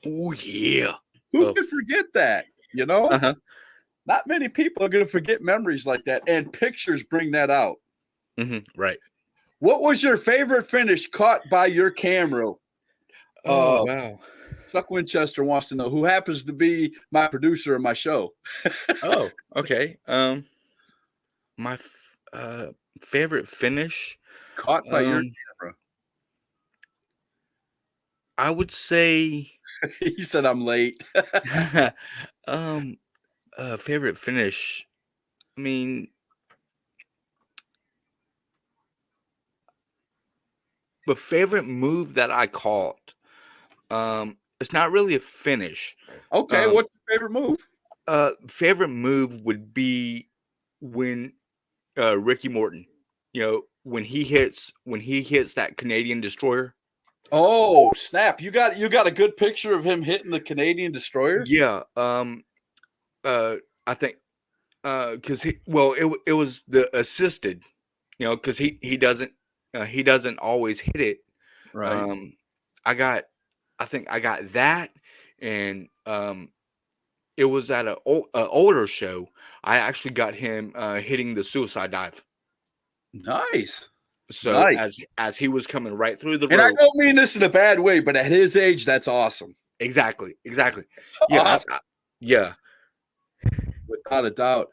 oh yeah. Who could forget that? Uh-huh. Not many people are going to forget memories like that, and pictures bring that out. Mhm. Right. What was your favorite finish caught by your camera? Oh, wow. Chuck Winchester wants to know, who happens to be my producer of my show. Oh, okay. My favorite finish caught by your camera. I would say he said I'm late. Favorite finish. I mean, the favorite move that I caught. It's not really a finish. Okay, what's your favorite move? Favorite move would be when Ricky Morton, when he hits that Canadian Destroyer. Oh, snap. You got a good picture of him hitting the Canadian Destroyer? Yeah. I think because it was the assisted, because he doesn't always hit it. Right. I think I got that, and it was at an older show. I actually got him hitting the suicide dive. Nice. So as he was coming right through the rope. And I don't mean this in a bad way, but at his age, that's awesome. Exactly. Yeah. Awesome. Yeah. Without a doubt.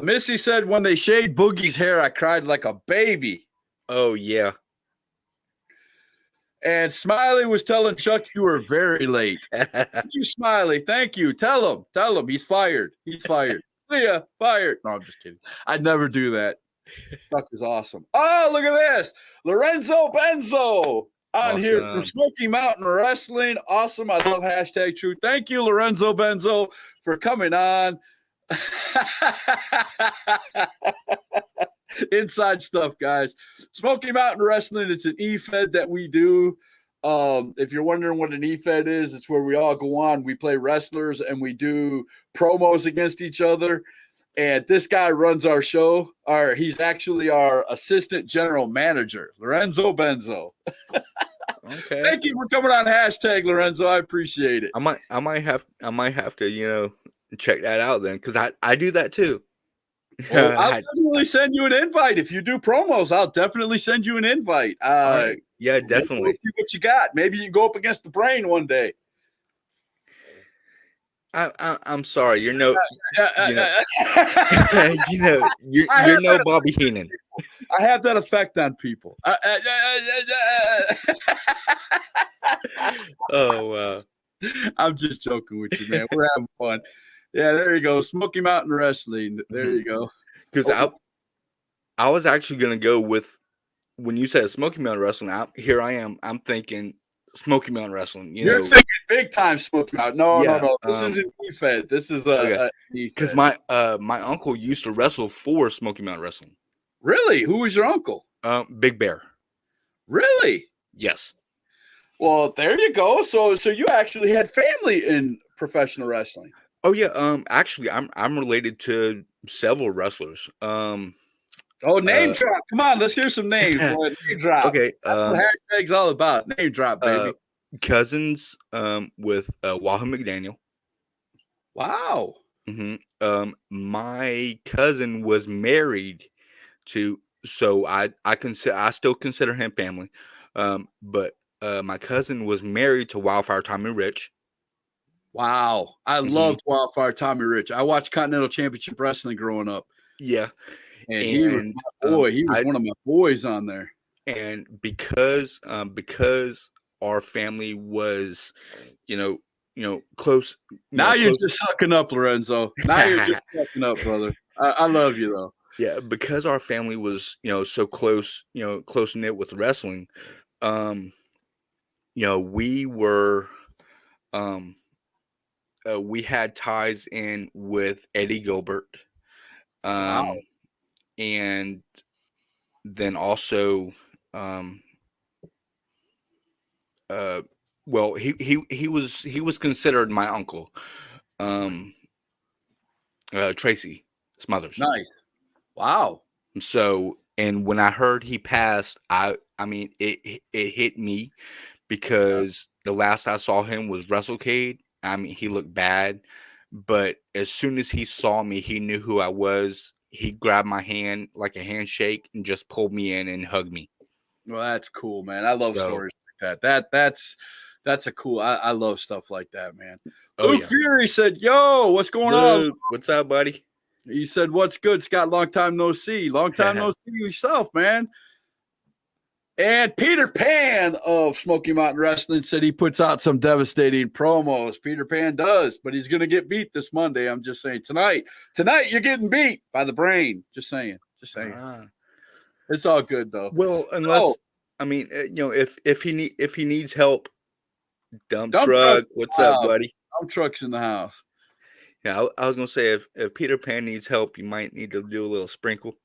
Missy said when they shaved Boogie's hair, I cried like a baby. Oh, yeah. And Smiley was telling Chuck you were very late. Thank you, Smiley. Thank you. Tell him he's fired. He's fired. See ya, fired. No, I'm just kidding. I'd never do that. Chuck is awesome. Oh, look at this. Lorenzo Benzo on here from Smoky Mountain Wrestling. Awesome. I love hashtag truth. Thank you, Lorenzo Benzo, for coming on. Inside stuff, guys. Smoky Mountain Wrestling, it's an e-fed that we do. If you're wondering what an e-fed is, it's where we all go on, we play wrestlers, and we do promos against each other. And this guy runs our show. He's actually our assistant general manager, Lorenzo Benzo. Okay. Thank you for coming on hashtag Lorenzo. I appreciate it. I might have to, check that out then, because I do that too. Well, I'll definitely send you an invite. If you do promos, I'll definitely send you an invite. Right. Yeah, definitely. See what you got. Maybe you can go up against the Brain one day. I'm sorry. You're no you're no Bobby Heenan. I have that effect on people. Oh, wow. I'm just joking with you, man. We're having fun. Yeah, there you go. Smoky Mountain Wrestling. There you go. Because I was actually going to go with, when you said Smoky Mountain Wrestling, here I am. I'm thinking Smoky Mountain Wrestling. You're thinking big time Smoky Mountain. No. This isn't E-Fed. This is because my uncle used to wrestle for Smoky Mountain Wrestling. Really? Who was your uncle? Big Bear. Really? Yes. Well, there you go. So you actually had family in professional wrestling. Oh yeah, actually I'm related to several wrestlers. Oh, name Uh drop. Come on, let's hear some names, boy. Name drop. okay, That's what hashtag's all about. Name drop, baby. cousins with Wahoo McDaniel. Wow. My cousin was married to, so I still consider him family. But my cousin was married to Wildfire Tommy Rich. Wow. I Mhm. loved Wildfire Tommy Rich. I watched Continental Championship Wrestling growing up. Yeah, And he was and my boy. He was one of my boys on there. and because our family was, close. Now you're Close. just sucking up, Lorenzo. Now you're just sucking up, brother. I love you though. Yeah, because our family was, so close, close knit with wrestling. Um, we were, um, we had ties in with Eddie Gilbert, Wow. and then also, um, uh, well, he was considered my uncle, um, Tracy Smothers. Nice. Wow. So, and when I heard he passed, I mean, it hit me because the last I saw him was WrestleCade. I mean, he looked bad, but as soon as he saw me, he knew who I was. He grabbed my hand like a handshake and just pulled me in and hugged me. Well, that's cool, man. I love So, stories like that. That's a cool. I love stuff like that, man. oh Luke yeah. Fury said, "Yo, what's going on?" Luke, what's up, buddy? He said, "What's good, Scott? Long time no see. Long time no see yourself, man." And Peter Pan of Smoky Mountain Wrestling said he puts out some devastating promos. Peter Pan does, but he's going to get beat this Monday. I'm just saying tonight you're getting beat by the brain. Just saying. Ah. It's all good though. Well, unless I mean, if he needs help, dump truck. What's up, buddy? Dump truck's in the house. Yeah, I was gonna say if Peter Pan needs help, you might need to do a little sprinkle.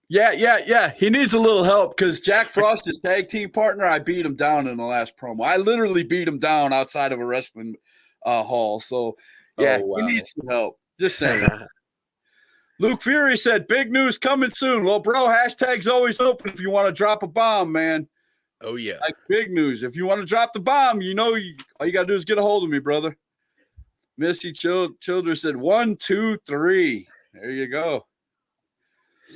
Yeah. He needs a little help because Jack Frost, his tag team partner, I beat him down in the last promo. I literally beat him down outside of a wrestling hall. So, yeah, Oh, wow. he needs some help. Just saying. Luke Fury said, big news coming soon. Well, bro, hashtag's always open if you want to drop a bomb, man. Oh, yeah. Like big news. If you want to drop the bomb, all you got to do is get a hold of me, brother. Misty Childers said 1, 2, 3. There you go.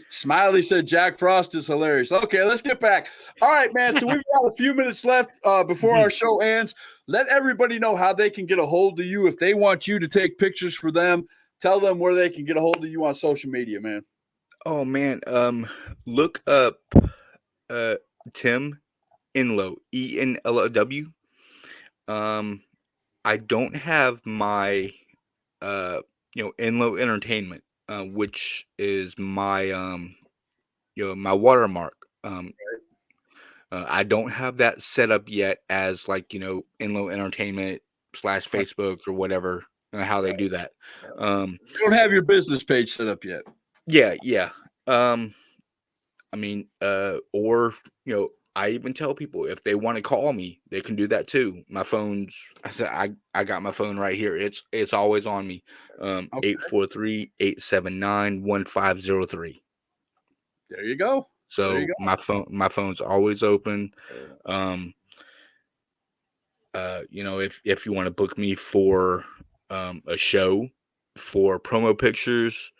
Smiley said Jack Frost is hilarious. Okay, let's get back. All right, man. So we've got a few minutes left before our show ends. Let everybody know how they can get a hold of you if they want you to take pictures for them. Tell them where they can get a hold of you on social media, man. Oh man, look up Tim Enlow, Enlow. I don't have my Enlow Entertainment, which is my my watermark. I don't have that set up yet as like Enlow Entertainment / Facebook or whatever. How they do that. You don't have your business page set up yet. Yeah. I mean, or I even tell people if they want to call me, they can do that too. My phone's I got my phone right here. It's always on me. 843-879-1503. There you go. So my phone's always open. If you want to book me for a show, for promo pictures,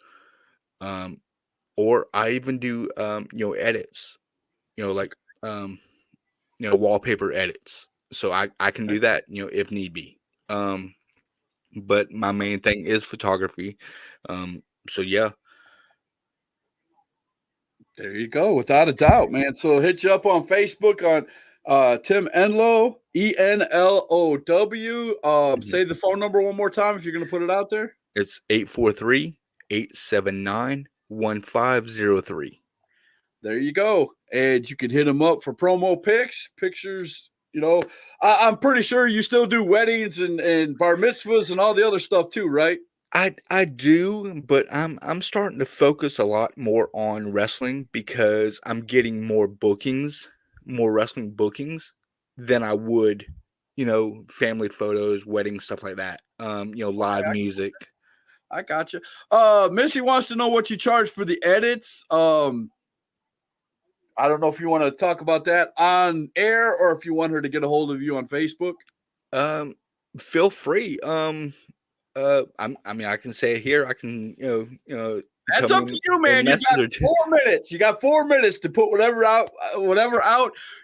or I even do edits, like wallpaper edits. So I can do that, if need be. But my main thing is photography. So yeah. There you go, without a doubt, man. So hit you up on Facebook on Tim Enlow, ENLOW. Say the phone number one more time if you're going to put it out there. It's 843-879-1503. There you go. And you can hit him up for promo pics, pictures. I'm pretty sure you still do weddings and bar mitzvahs and all the other stuff too, right? I do, but I'm starting to focus a lot more on wrestling because I'm getting more wrestling bookings than I would, family photos, weddings, stuff like that. Live music. I got you. Missy wants to know what you charge for the edits. I don't know if you want to talk about that on air or if you want her to get a hold of you on Facebook. Feel free. I can say it here. I can, That's up to you, man. You got 4 minutes. You got 4 minutes to put whatever out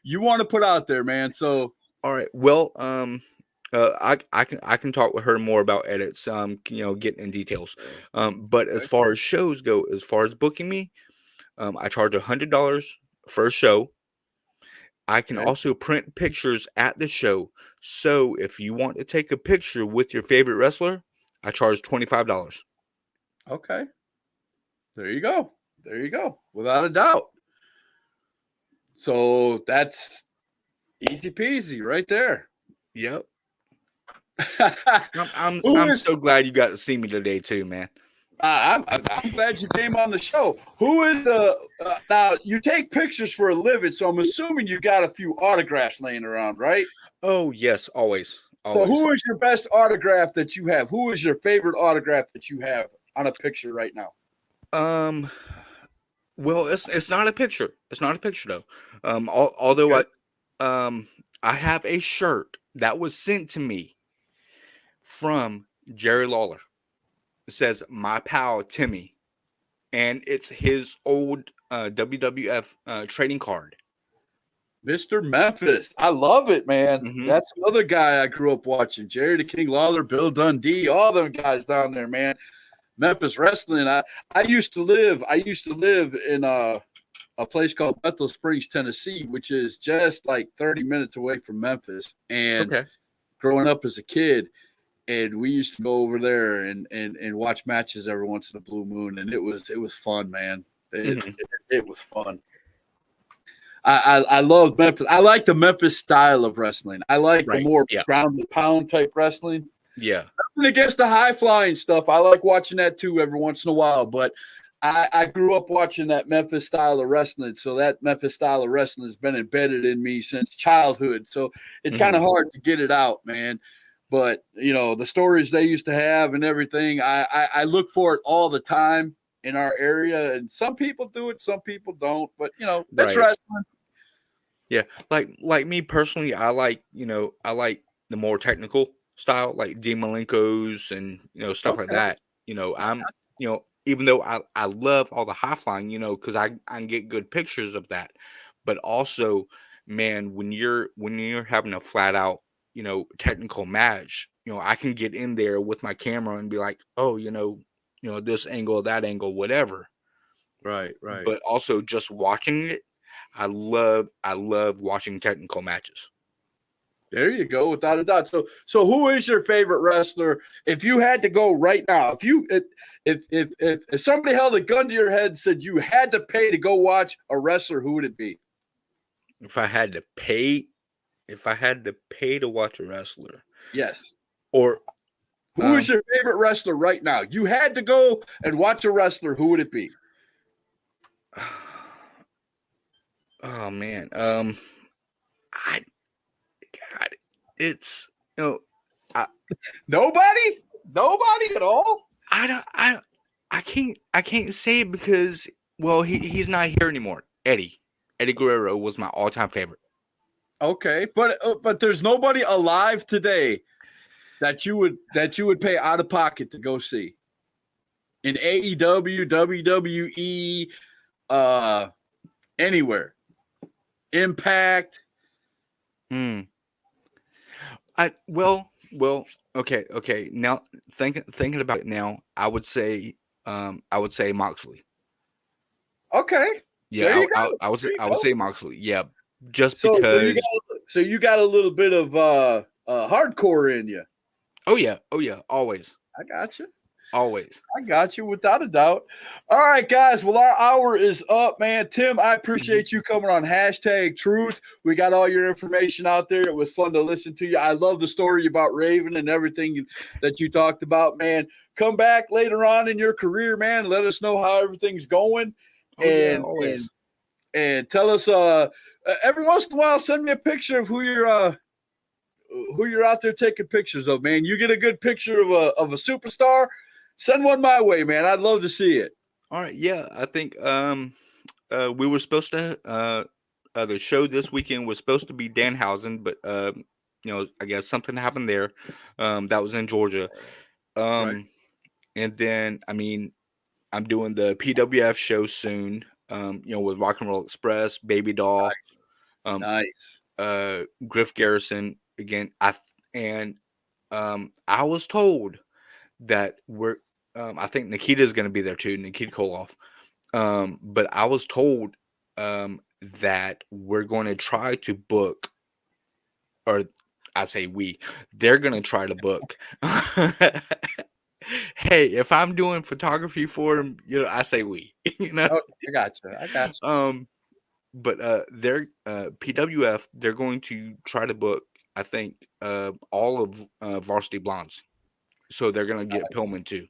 you want to put out there, man. So, all right. Well, I can talk with her more about edits. Getting in details. But as far as shows go, as far as booking me, I charge $100 for a show. I can also print pictures at the show. So if you want to take a picture with your favorite wrestler, I charge $25. Okay. There you go. There you go. Without a doubt. So that's easy peasy right there. Yep. I'm so glad you got to see me today too, man. I'm glad you came on the show. Who is the now? You take pictures for a living, so I'm assuming you got a few autographs laying around, right? Oh yes, always. So who is your best autograph that you have? Who is your favorite autograph that you have on a picture right now? Well, it's not a picture. It's not a picture though. Although I have a shirt that was sent to me from Jerry Lawler. It says "My pal Timmy," and it's his old WWF trading card. Mr. Memphis. I love it, man. Mhm. That's another guy I grew up watching. Jerry the King Lawler, Bill Dundee, all them guys down there, man. Memphis wrestling. I used to live in a place called Bethel Springs, Tennessee, which is just like 30 minutes away from Memphis. And growing up as a kid, and we used to go over there and watch matches every once in a blue moon, and it was fun, man. It was fun. I love Memphis. I like the Memphis style of wrestling. I like the more ground and pound type wrestling. Yeah. Nothing against the high flying stuff. I like watching that too every once in a while, but I grew up watching that Memphis style of wrestling. So that Memphis style of wrestling has been embedded in me since childhood. So it's kind of hard to get it out, man. But, the stories they used to have and everything, I look for it all the time in our area. And some people do it, some people don't. But, that's wrestling. Yeah. Like me personally, I like the more technical style, like Dean Malenko's and, stuff like that. I'm, even though I love all the high flying, because I can get good pictures of that. But also, man, when you're having a flat out, technical match, I can get in there with my camera and be like, oh, this angle, that angle, whatever. Right. But also just watching it, I love watching technical matches. There you go, without a doubt. So who is your favorite wrestler? If you had to go right now, if somebody held a gun to your head and said you had to pay to go watch a wrestler, who would it be? If I had to pay to watch a wrestler. Yes. Or who is your favorite wrestler right now? You had to go and watch a wrestler, who would it be? Oh man. It's nobody at all. I can't say it because he's not here anymore. Eddie Guerrero was my all-time favorite. Okay, but there's nobody alive today that you would pay out of pocket to go see in AEW, WWE, anywhere. Impact. Okay. Now thinking about it now, I would say Moxley. Okay. Yeah, I would say Moxley. Yeah, just because. So you got a little bit of hardcore in you. Oh yeah, always. I got you. Always. I got you without a doubt. All right, guys. Well, our hour is up, man. Tim, I appreciate you coming on #Truth. We got all your information out there. It was fun to listen to you. I love the story about Raven and everything that you talked about, man. Come back later on in your career, man. Let us know how everything's going. And tell us every once in a while, send me a picture of who you're out there taking pictures of, man. You get a good picture of a superstar, send one my way, man. I'd love to see it. All right, yeah, I think we were supposed to the show this weekend was supposed to be Danhausen, but I guess something happened there. That was in Georgia. Right. And then I mean, I'm doing the PWF show soon. With Rock and Roll Express, Baby Doll, Nice. Griff Garrison again. I was told that I think Nikita's going to be there too, Nikita Koloff. But I was told that we're going to try to book, or I say they're going to try to book. Hey, if I'm doing photography for them, I say we. Oh, I got you. But they're PWF. They're going to try to book, I think, all of Varsity Blondes. So they're going to get Pillman too.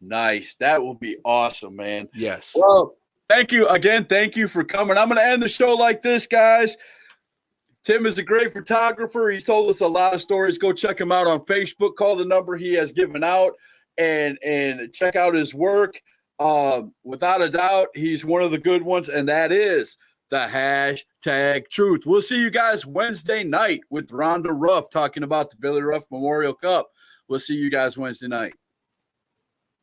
Nice. That will be awesome, man. Yes. Well, thank you again. Thank you for coming. I'm going to end the show like this, guys. Tim is a great photographer. He's told us a lot of stories. Go check him out on Facebook. Call the number he has given out and check out his work. Without a doubt, he's one of the good ones, and that is the hashtag truth. We'll see you guys Wednesday night with Rhonda Ruff talking about the Billy Ruff Memorial Cup. We'll see you guys Wednesday night.